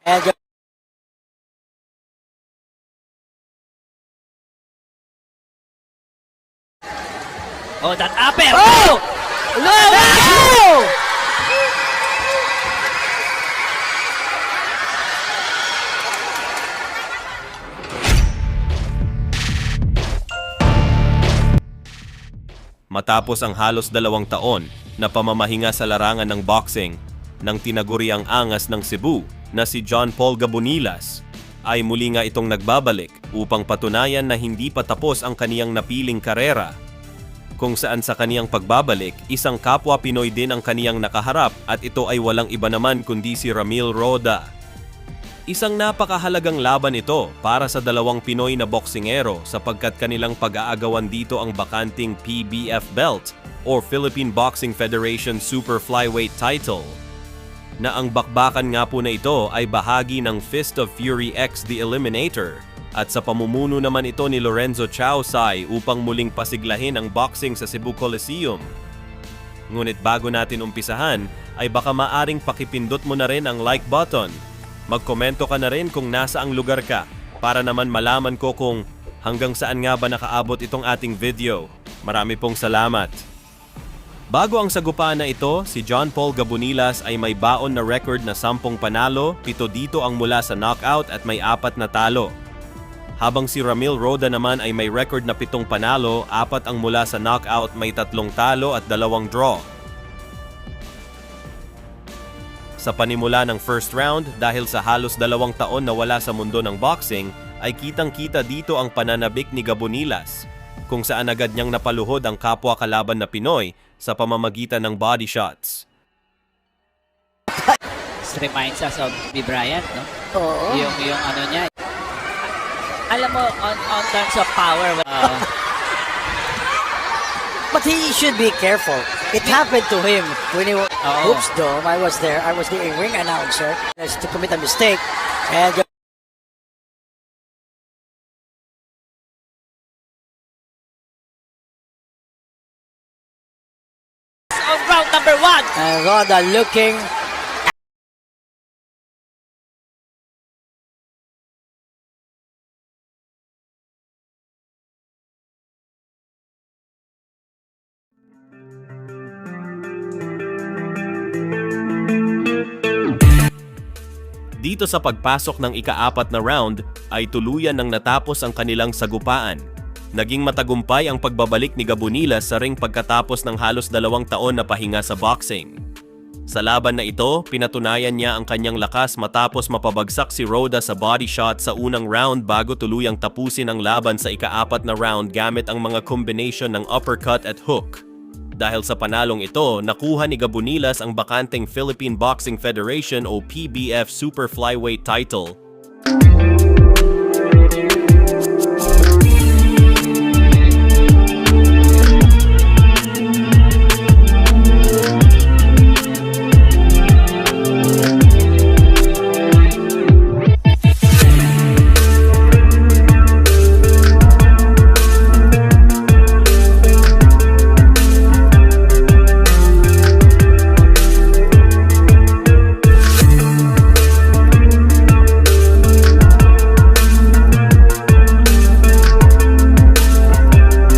And Oh, that upper! oh! No! Matapos ang halos 2 taon na pamamahinga sa larangan ng boxing ng tinaguriang angas ng Cebu na si John Paul Gabonilas, ay muli nga itong nagbabalik upang patunayan na hindi pa tapos ang kaniyang napiling karera. Kung saan sa kaniyang pagbabalik, isang kapwa Pinoy din ang kaniyang nakaharap at ito ay walang iba naman kundi si Ramil Roda. Isang napakahalagang laban ito para sa dalawang Pinoy na boksingero sapagkat kanilang pag-aagawan dito ang bakanting PBF belt or Philippine Boxing Federation Super Flyweight title. Na ang bakbakan nga po na ito ay bahagi ng Fist of Fury X The Eliminator at sa pamumuno naman ito ni Lorenzo Chausay upang muling pasiglahin ang boxing sa Cebu Coliseum. Ngunit bago natin umpisahan ay baka maaring pakipindot mo na rin ang like button. Magkomento ka na rin kung nasa ang lugar ka para naman malaman ko kung hanggang saan nga ba nakaabot itong ating video. Marami pong salamat. Bago ang sagupaan na ito, si John Paul Gabonilas ay may baon na record na 10 panalo, 7 dito ang mula sa knockout at may 4 na talo. Habang si Ramil Roda naman ay may record na 7 panalo, 4 ang mula sa knockout, may 3 talo at 2 draw. Sa panimula ng first round, dahil sa halos 2 taon na wala sa mundo ng boxing, ay kitang-kita dito ang pananabik ni Gabonilas, kung saan agad niyang napaluhod ang kapwa kalaban na Pinoy sa pamamagitan ng body shots. This reminds us of B. Bryant, no? Oo. Yung ano niya. Alam mo, on terms of power, But he should be careful. It happened to him when he was Oo. Oops Dome. I was there. I was the ring announcer. As to commit a mistake. And on round number 1. Roda looking. Dito sa pagpasok ng ika-4 na round ay tuluyan nang natapos ang kanilang sagupaan. Naging matagumpay ang pagbabalik ni Gabonilas sa ring pagkatapos ng halos 2 taon na pahinga sa boxing. Sa laban na ito, pinatunayan niya ang kanyang lakas matapos mapabagsak si Roda sa body shot sa unang round bago tuluyang tapusin ang laban sa ika-4 na round gamit ang mga combination ng uppercut at hook. Dahil sa panalong ito, nakuha ni Gabonilas ang bakanteng Philippine Boxing Federation o PBF Super Flyweight title.